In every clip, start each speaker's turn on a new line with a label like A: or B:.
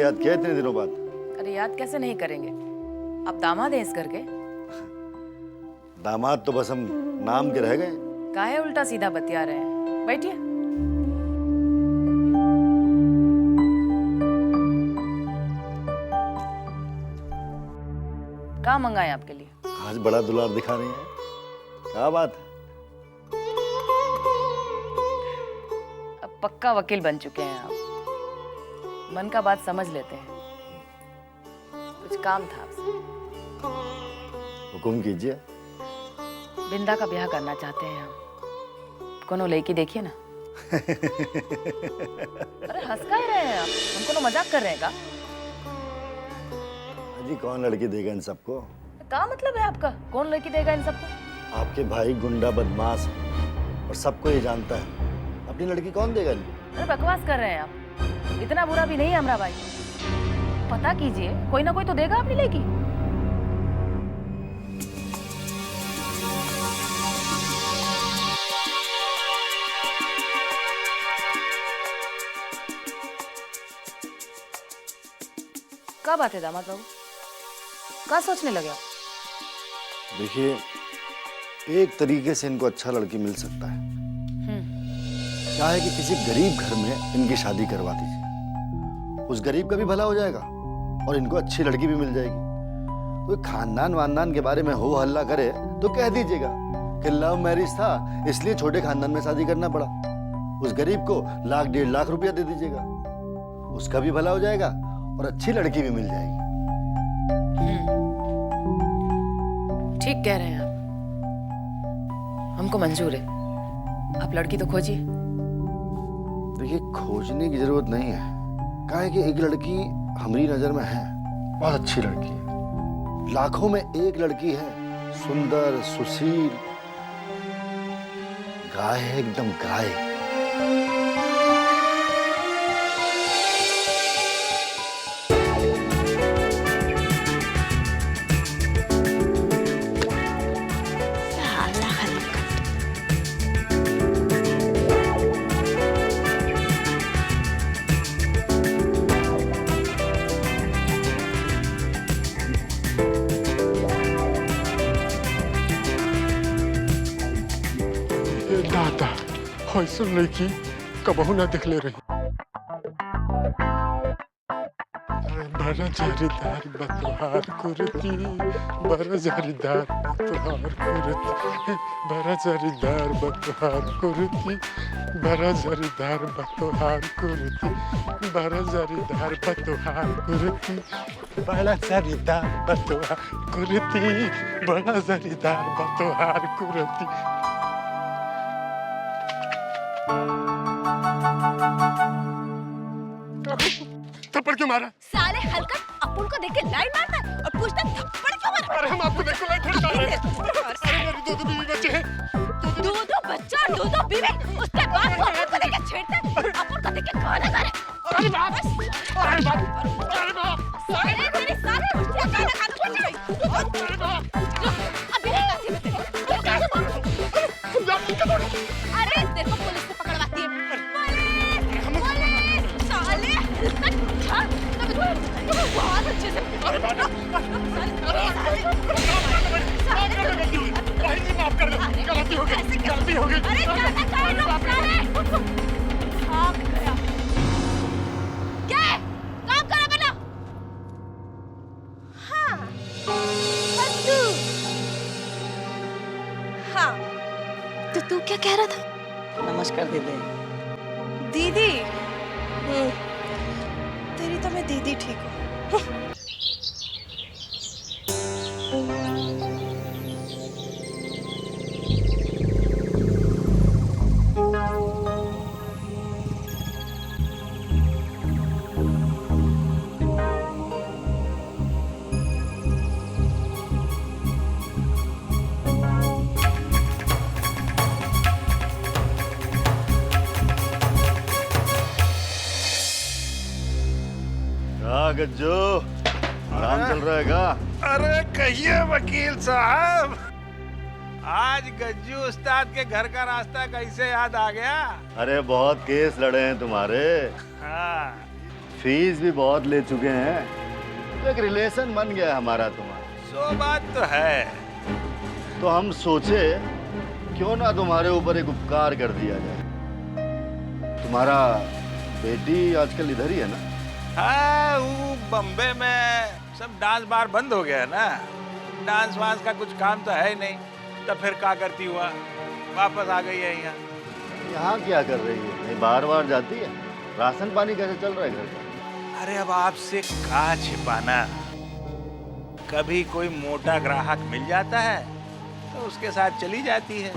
A: कैसे याद किया इतने दिनों बाद?
B: अरे याद कैसे नहीं करेंगे, आप दामाद हैं इस घर के।
A: दामाद तो बस हम नाम के रह गए।
B: काहे उल्टा सीधा बतिया रहे हैं, बैठिए। क्या मंगाए आपके लिए?
A: आज बड़ा दुलार दिखा रही है, क्या बात है?
B: अब पक्का वकील बन चुके हैं आप, मन का बात समझ लेते हैं। कुछ काम था आपसे।
A: हुकुम कीजिए।
B: बिंदा का ब्याह करना चाहते हैं हम। कोनो लड़की देखिए ना। अरे हंस का ही रहे हैं आप, हम कोनो मजाक कर रहे हैं का?
A: जी कौन लड़की देगा इन सबको?
B: क्या मतलब है आपका, कौन लड़की देगा इन सबको?
A: आपके भाई गुंडा बदमाश है और सबको ये जानता है। अपनी लड़की कौन देगा इनको?
B: अरे बकवास कर रहे हैं आप, इतना बुरा भी नहीं है हमारा भाई। पता कीजिए, कोई ना कोई तो देगा अपनी लड़की। क्या बात है दामाद बाबू, क्या सोचने लगे आप?
A: देखिए, एक तरीके से इनको अच्छा लड़की मिल सकता है। क्या है कि किसी गरीब घर में इनकी शादी करवा दीजिए, उस गरीब का भी भला हो जाएगा और इनको अच्छी लड़की भी मिल जाएगी। कोई खानदान वानदान के बारे में हो हल्ला करे तो कह दीजिएगा कि लव मैरिज था, इसलिए छोटे खानदान में शादी करना पड़ा। उस गरीब को 1 लाख 1.5 लाख रुपया दे दीजिएगा, उसका भी भला हो जाएगा और अच्छी लड़की भी मिल जाएगी।
B: ठीक कह रहे हैं आप, हमको मंजूर है। आप लड़की तो खोजिए।
A: देखिए, खोजने की जरूरत नहीं है। क्या है कि एक लड़की हमारी नजर में है, बहुत अच्छी लड़की है। लाखों में एक लड़की है, सुंदर सुशील, गाय है, एकदम गाय।
C: दादा ऐसा लड़की कबहू ना दिखले रही। बड़ा जारीदार बतवार कुर्ती, बड़ा जारीदार बतवार कुर्ती, बड़ा जारीदार बतवार कुर्ती, बड़ा जारीदार बतवार कुर्ती, बड़ा जारीदार बतवार कुर्ती, बड़ा जारीदार बतवार कुर्ती, बड़ा जारीदार बतवार कुर्ती। थप्पड़ क्यों मारा?
D: साले हल्का अपुन को देख के लाइन मारता है और पूछता थप्पड़ क्यों मारा?
C: अरे हम आपको देख के लाइन थोड़ी मार रहे हैं। अरे मेरे 2 बीवी बच्चे हैं।
D: 2 बच्चा 2 बीवी, उसके बाद वो अपुन को देख के छेड़ता है, अपुन को देख के गाना गा रहे।
C: अरे बाप, अरे बाप, अरे बाप,
D: साले तेरे साले मुझे गाना गाना पड़ जाए।
C: अरे बाप,
D: अभी नहीं करती मैं तेरे। तू कैसे मारू? अरे तेरे को पुलिस से पकड़वाती है। पुलिस साले हाँ, तो बहुत अच्छे से।
C: अरे बाप, भाई जी माफ कर दो, गलती हो गई, गलती हो गई।
D: अरे जाना कहाँ लो साले? भाग गया। क्या है? काम करो बना। हाँ, बद्दू। हाँ, तो तू क्या कह रहा था?
E: नमस्कार दीदी।
D: दीदी? तेरी तो मैं दीदी ठीक हूँ।
A: गज्जू, काम चल रहा है का?
F: अरे कहिए वकील साहब, आज गज्जू उस्ताद के घर का रास्ता कैसे याद आ गया?
A: अरे बहुत केस लड़े हैं तुम्हारे।
F: हाँ,
A: फीस भी बहुत ले चुके हैं। एक रिलेशन बन गया हमारा तुम्हारा।
F: सो बात तो है।
A: तो हम सोचे क्यों ना तुम्हारे ऊपर एक उपकार कर दिया जाए। तुम्हारा बेटी आजकल इधर ही है ना?
F: हाँ, वो बम्बे में सब डांस बार बंद हो गया है ना। डांस वांस का कुछ काम तो है ही नहीं, तो फिर क्या करती हुआ वापस आ गई है यहाँ।
A: यहाँ क्या कर रही है? नहीं बाहर बाहर जाती है? राशन पानी कैसे चल रहा है घर का?
F: अरे अब आपसे कहाँ छिपाना। कभी कोई मोटा ग्राहक मिल जाता है तो उसके साथ चली जाती है,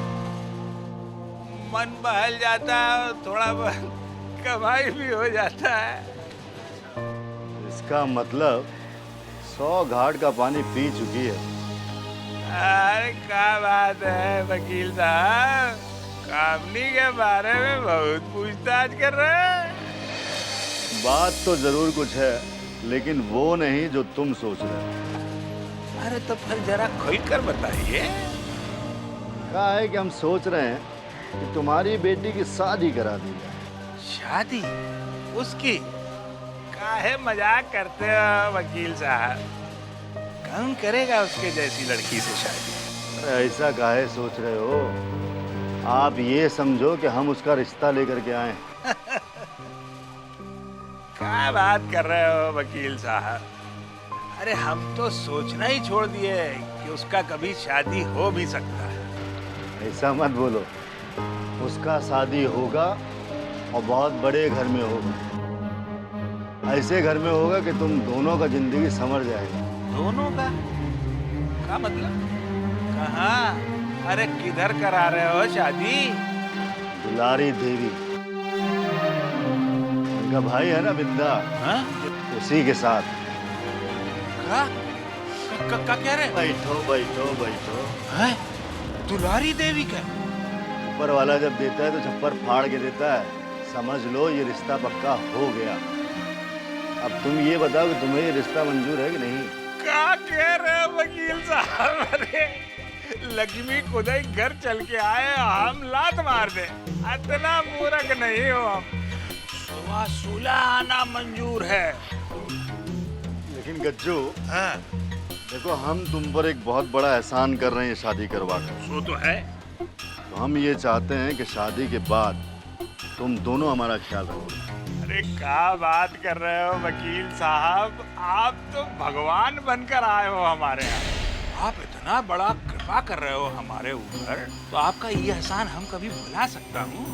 F: मन बहल जाता है, थोड़ा बहुत कमाई भी हो जाता है।
A: इसका मतलब 100 घाट का पानी पी चुकी है।
F: अरे क्या बात है वकील साहब, कामनी के बारे में बहुत पूछताछ कर रहे हैं।
A: बात तो जरूर कुछ है, लेकिन वो नहीं जो तुम सोच रहे हो।
F: अरे तो फिर जरा खोल कर बताइए।
A: क्या है कि हम सोच रहे हैं कि तुम्हारी बेटी की शादी करा दी जाए।
F: शादी उसकी? काहे मजाक करते हो वकील साहब, कौन करेगा उसके जैसी लड़की से शादी?
A: अरे ऐसा काहे सोच रहे हो? आप ये समझो कि हम उसका रिश्ता लेकर के आए।
F: क्या बात कर रहे हो वकील साहब? अरे हम तो सोचना ही छोड़ दिए कि उसका कभी शादी हो भी सकता है।
A: ऐसा मत बोलो, उसका शादी होगा और बहुत बड़े घर में होगा। ऐसे घर में होगा कि तुम दोनों का जिंदगी संवर जाएगा।
F: दोनों का? क्या मतलब? कहाँ? अरे किधर करा रहे हो शादी?
A: दुलारी देवी, उनका भाई है ना बिंदा,
F: हाँ?
A: उसी के साथ।
F: क्या कह रहे?
A: बैठो बैठो बैठो।
F: हैं? दुलारी देवी का?
A: ऊपर वाला जब देता है तो छप्पर फाड़ के देता है। समझ लो ये रिश्ता पक्का हो गया। अब तुम ये बताओ कि तुम्हें ये रिश्ता मंजूर है कि नहीं?
F: क्या कह रहे हो वकील साहब? अरे लक्ष्मी खुदा ही घर चल के आए, हम लात मार दे? इतना मूर्ख नहीं हो हम। 16 आना मंजूर है।
A: लेकिन गज्जू,
F: हाँ?
A: देखो हम तुम पर एक बहुत बड़ा एहसान कर रहे हैं शादी करवा कर।
F: सो तो है।
A: तो हम ये चाहते हैं कि शादी के बाद तुम दोनों हमारा ख्याल रखो।
F: अरे क्या बात कर रहे हो वकील साहब, आप तो भगवान बनकर आए हो हमारे यहाँ। आप इतना बड़ा कृपा कर रहे हो हमारे ऊपर, तो आपका ये एहसान हम कभी भुला सकता हूँ?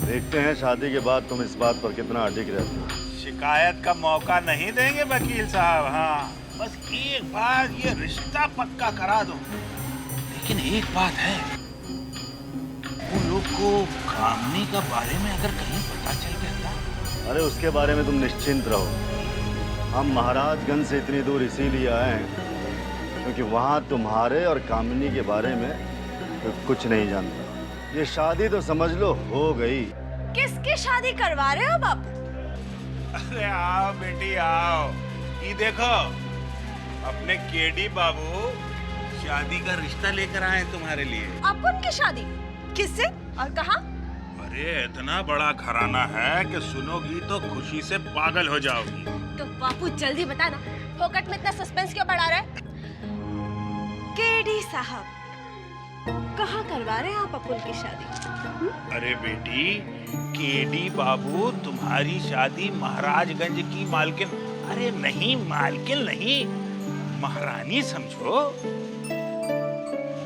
A: देखते हैं शादी के बाद तुम इस बात पर कितना अडिग रहते हो।
F: शिकायत का मौका नहीं देंगे वकील साहब। हाँ, बस एक बार ये रिश्ता पक्का करा दो। लेकिन एक बात है, उन लोग को कामनी का बारे में अगर कहीं पता चल गया?
A: अरे उसके बारे में तुम निश्चिंत रहो। हम महाराजगंज से इतनी दूर इसीलिए आए हैं क्योंकि वहाँ तुम्हारे और कामिनी के बारे में कोई कुछ नहीं जानता। ये शादी तो समझ लो हो गई।
D: किसकी शादी करवा रहे हो बापू?
F: अरे आओ बेटी आओ, ये देखो अपने केडी बाबू शादी का रिश्ता लेकर आए तुम्हारे लिए।
D: अपन की शादी? किससे और कहाँ?
F: अरे इतना बड़ा घराना है कि सुनोगी तो खुशी से पागल हो जाओगी।
D: तो बापू जल्दी बता ना, फोकट में इतना सस्पेंस क्यों बढ़ा रहा है? केडी साहब, कहाँ करवा रहे हैं आप अपुन की शादी?
F: अरे बेटी, केडी बाबू तुम्हारी शादी महाराजगंज की मालकिन, अरे नहीं मालकिन नहीं, महारानी समझो।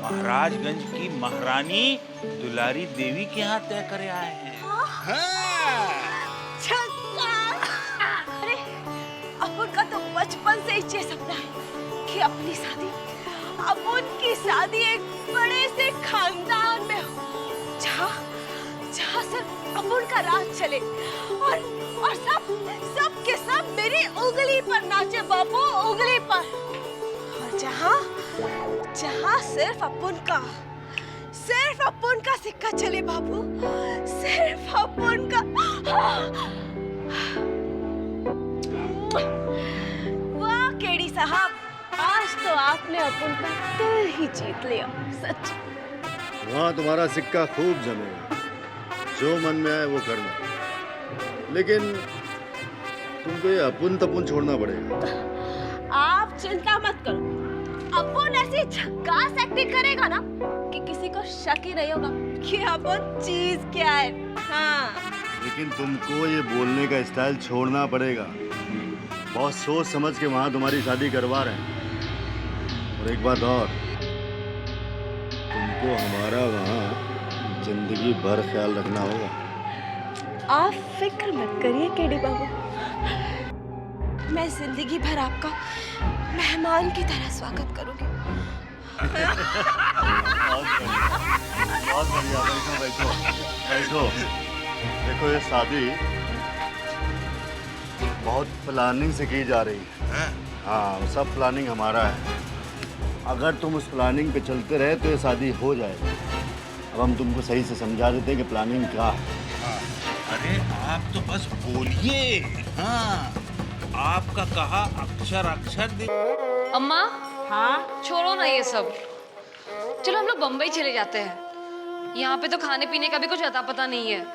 F: महाराजगंज की महारानी दुलारी देवी के यहाँ तय करे आए हैं। हाँ।
D: अरे अपुन का तो बचपन से ही ये सपना है कि अपनी शादी, अपुन की शादी एक बड़े से खानदान में हो, जहाँ सिर्फ अपुन का राज चले और सब के सब मेरी उंगली पर नाचे बाबू, उंगली पर। और जहाँ सिर्फ अपुन का सिक्का चले बाबू, सिर्फ अपुन का। वाह केडी साहब, आज तो आपने अपुन का दिल ही जीत लिया, सच।
A: वहाँ तुम्हारा सिक्का खूब जमेगा, जो मन में आए वो करना। लेकिन तुमको ये अपुन तपुन छोड़ना पड़ेगा।
D: आप चिंता मत करो, अपुन ऐसी झकास एक्टिंग करेगा ना कि किसी को शक ही नहीं होगा कि अपुन चीज क्या है। हाँ
A: लेकिन तुमको ये बोलने का स्टाइल छोड़ना पड़ेगा। बहुत सोच समझ के वहां तुम्हारी शादी करवा रहे हैं। और एक बात और, तुमको हमारा वहां जिंदगी भर ख्याल रखना होगा।
D: आप फिक्र मत करिए केडी बाबू, मैं जिंदगी भर आपका मेहमान की तरह स्वागत करूंगी।
A: बहुत बढ़िया, बैठो बैठो बैठो। देखो ये शादी बहुत प्लानिंग से की जा रही है। हाँ, सब प्लानिंग हमारा है। अगर तुम उस प्लानिंग पे चलते रहे तो ये शादी हो जाएगी। अब हम तुमको सही से समझा देते हैं कि प्लानिंग क्या है।
F: अरे आप तो बस बोलिए। हाँ, आपका कहा अक्षर अक्षर
E: अम्मा,
D: हाँ
E: छोड़ो ना ये सब, चलो हम लोग बम्बई चले जाते हैं। यहाँ पे तो खाने पीने का भी कुछ अता पता नहीं है।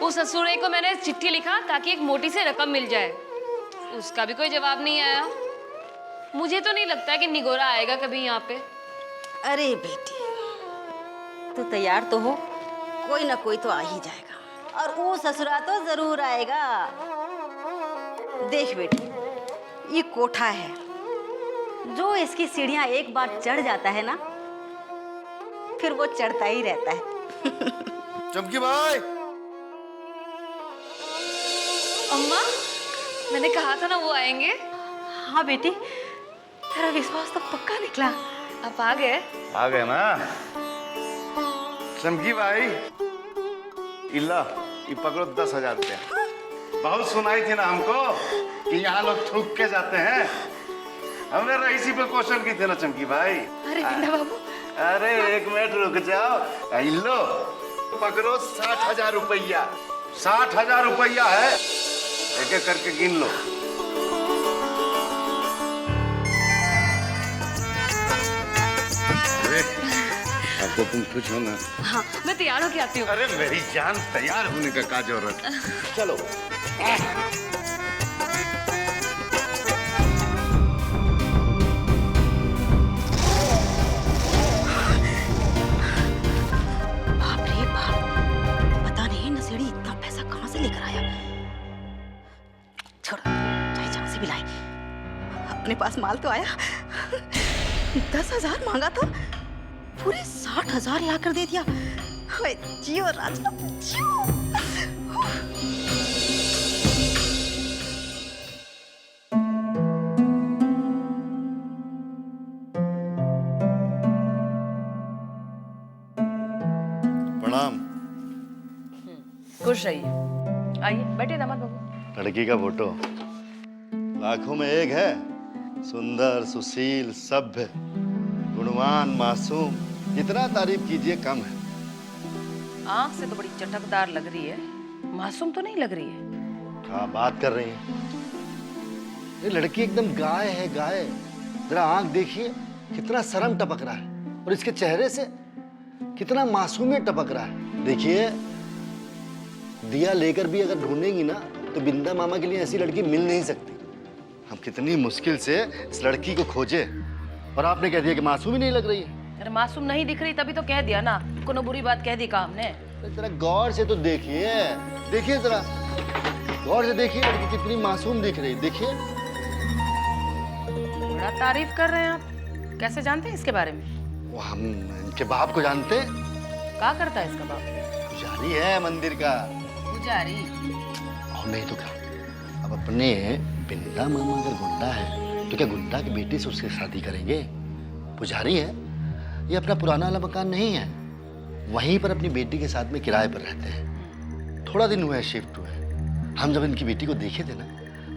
E: उस ससुरे को मैंने चिट्ठी लिखा ताकि एक मोटी सी रकम मिल जाए, उसका भी कोई जवाब नहीं आया। मुझे तो नहीं लगता है कि निगोरा आएगा कभी यहाँ पे।
G: अरे बेटी, तू तैयार तो हो, कोई ना कोई तो आ ही जाएगा, और वो ससुरा तो जरूर आएगा। देख बेटी, ये कोठा है, जो इसकी सीढ़ियां एक बार चढ़ जाता है ना, फिर वो चढ़ता ही रहता है।
A: चमकी भाई,
E: अम्मा, मैंने कहा था ना वो आएंगे।
G: हाँ बेटी, तेरा विश्वास तो पक्का निकला।
E: आप आ गए?
A: आ गए ना चमकी भाई। इल्ला ये पकड़ो 10,000 रुपया। बहुत सुनाई थी ना हमको कि यहाँ लोग थूक के जाते हैं। हमने रईसी पे क्वेश्चन की थे ना चमकी भाई।
E: अरे बिंदा बाबू,
A: अरे एक मिनट रुक जाओ। इल्लो पकड़ो 60,000 रुपया। 60,000 रुपया है, एक एक करके गिन लो। अरे अब तो तुम खुश हो ना?
E: हाँ मैं तैयार होके आती हूँ।
A: अरे मेरी जान, तैयार होने का क्या जरूरत। चलो।
G: बाप रे बाप, पता नहीं नशेड़ी इतना पैसा कहाँ से लेकर आया। छोड़, चाहे जहाँ से भी लाए, अपने पास माल तो आया। 10,000 मांगा था, पूरे 60,000 ला कर दे दिया। ओए, जियो राजा, जियो।
A: प्रणाम।
B: खुश रहिए। आइए बैठिए दामाद बाबू।
A: लड़की का फोटो लाखों में एक है। सुंदर, सुशील, सभ्य, गुणवान, मासूम। जितना तारीफ कीजिए कम है।
B: आंख से तो बड़ी चटकदार लग रही है, मासूम तो नहीं लग रही है।
A: क्या बात कर रही हैं? ये लड़की एकदम गाय है, गाय। जरा आंख देखिए, कितना शर्म टपक रहा है, और इसके चेहरे से कितना मासूमियत टपक रहा है। देखिए, दिया लेकर भी अगर ढूंढेंगी ना तो बिंदा मामा के लिए ऐसी लड़की मिल नहीं सकती। हम कितनी मुश्किल से इस लड़की को खोजे, और आपने कह दिया कि मासूम ही नहीं लग रही है।
B: अरे मासूम नहीं दिख रही तभी तो कह दिया ना, कोनो बुरी बात कह दी का हमने।
A: जरा गौर से तो देखिए, देखिए जरा गौर से देखिए, लड़की कितनी मासूम दिख रही है। देखिए,
B: बड़ा तारीफ कर रहे हैं आप, कैसे जानते हैं इसके बारे में?
A: वो हम इनके बाप को जानते हैं।
B: क्या करता है इसका बाप?
A: पुजारी है मंदिर का।
B: पुजारी?
A: और नहीं तो क्या, अब अपने बिंदा मामा अगर गुंडा है तो क्या गुंडा की बेटी से उससे शादी करेंगे? पुजारी है, ये अपना पुराना वाला मकान नहीं है, वहीं पर अपनी बेटी के साथ में किराए पर रहते हैं। थोड़ा दिन हुआ है शिफ्ट हुए। हम जब इनकी बेटी को देखे थे ना,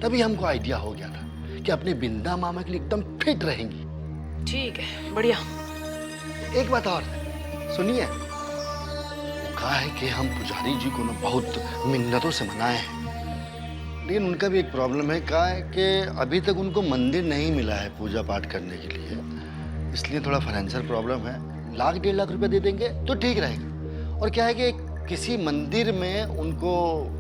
A: तभी हमको आइडिया हो गया था कि अपने बिंदा मामा के लिए एकदम फिट रहेंगी।
B: ठीक है, बढ़िया।
A: एक बात और सुनिए, कहा है कि हम पुजारी जी को ना बहुत मिन्नतों से मनाए हैं, लेकिन उनका भी एक प्रॉब्लम है। कहा है कि अभी तक उनको मंदिर नहीं मिला है पूजा पाठ करने के लिए, इसलिए थोड़ा फाइनेंशियल प्रॉब्लम है। 1 1.5 लाख रुपए दे देंगे तो ठीक रहेगा। और क्या है कि किसी मंदिर में उनको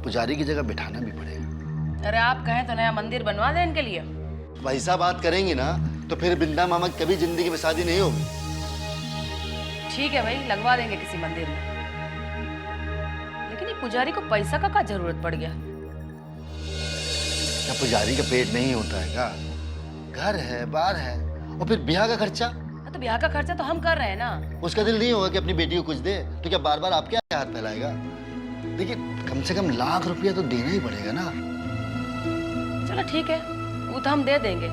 A: पुजारी की जगह बिठाना भी पड़ेगा।
B: अरे आप कहें तो नया मंदिर बनवा दें इनके लिए।
A: वैसा बात करेंगी ना तो फिर बिंदा मामा की कभी जिंदगी में शादी नहीं होगी।
B: ठीक है भाई, लगवा देंगे किसी मंदिर में। लेकिन ये पुजारी को पैसा का क्या जरूरत पड़ गया?
A: क्या पुजारी का पेट नहीं होता है क्या? घर है, बार है, और फिर ब्याह का खर्चा।
B: तो ब्याह का खर्चा तो हम कर रहे हैं ना।
A: उसका दिल नहीं होगा कि अपनी बेटी को कुछ दे, तो क्या बार बार आपके हाथ फैलाएगा? देखिए, कम से कम लाख रुपया तो देना ही पड़ेगा ना।
B: चलो ठीक है, वो तो हम दे देंगे।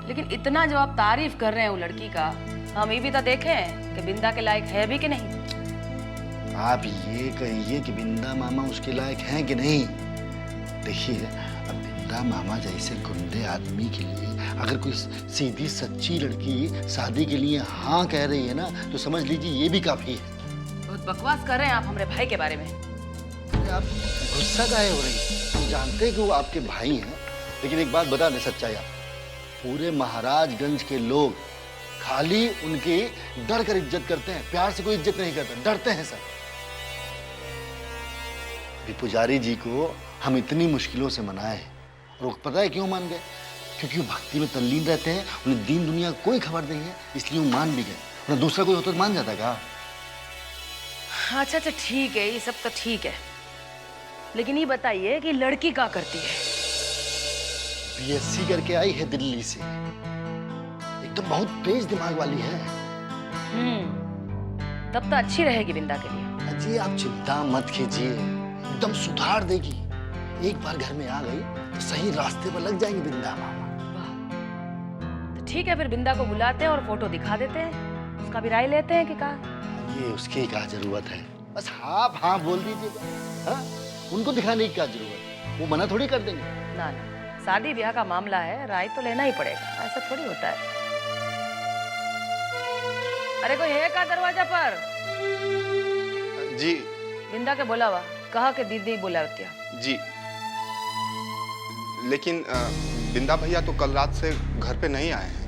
B: लेकिन इतना जो आप तारीफ कर रहे हैं वो लड़की का, हम ये भी तो देखें कि बिंदा के लायक है भी कि नहीं।
A: आप ये कहिए कि बिंदा मामा उसके लायक हैं कि नहीं। देखिए, अब बिंदा मामा जैसे गुंडे आदमी के लिए अगर कोई सीधी सच्ची लड़की शादी के लिए हाँ कह रही है ना, तो समझ लीजिए ये भी काफी है।
B: बहुत बकवास कर रहे हैं आप हमारे भाई के बारे में।
A: अरे आप गुस्सा काहे हो रही हैं? हम जानते हैं कि वो आपके भाई हैं, लेकिन एक बात बता दें सच्चाई आप, पूरे महाराजगंज के लोग खाली उनकी डर कर इज्जत करते हैं, प्यार से कोई इज्जत नहीं करते, डरते हैं सब। अभी पुजारी जी को हम इतनी मुश्किलों से मनाए, और वो पता है क्यों मान गए? क्योंकि वो भक्ति में तल्लीन रहते हैं, उन्हें दीन दुनिया कोई खबर नहीं है, इसलिए वो मान भी गए। उन्हें दूसरा कोई होता तो मान जाता का?
B: अच्छा अच्छा ठीक है, ये सब तो ठीक है, लेकिन ये बताइए कि लड़की क्या करती है?
A: बीएससी करके आई है दिल्ली से, एकदम बहुत तेज दिमाग वाली है।
B: तब तो अच्छी रहेगी बिंदा के लिए।
A: अजी आप चिंता मत कीजिए, एकदम सुधार देगी। एक बार घर में आ गई तो सही रास्ते पर लग जाएंगी बिंदा मामा।
B: तो ठीक है, फिर बिंदा को बुलाते हैं और फोटो दिखा देते हैं, उसका भी राय लेते हैं कि कहा।
A: ये उसकी क्या जरूरत है, बस हाँ हाँ बोल दीजिएगा। हाँ, उनको दिखाने की क्या जरूरत, वो मना थोड़ी कर देंगे।
B: ना ना, शादी ब्याह का मामला है, राय तो लेना ही पड़ेगा, ऐसा थोड़ी होता है। अरे कोई है का दरवाजा पर?
H: जी
B: बिंदा के बोलावा, कहा कि दीदी बुलावतिया।
H: जी, लेकिन बिंदा भैया तो कल रात से घर पे नहीं आए हैं।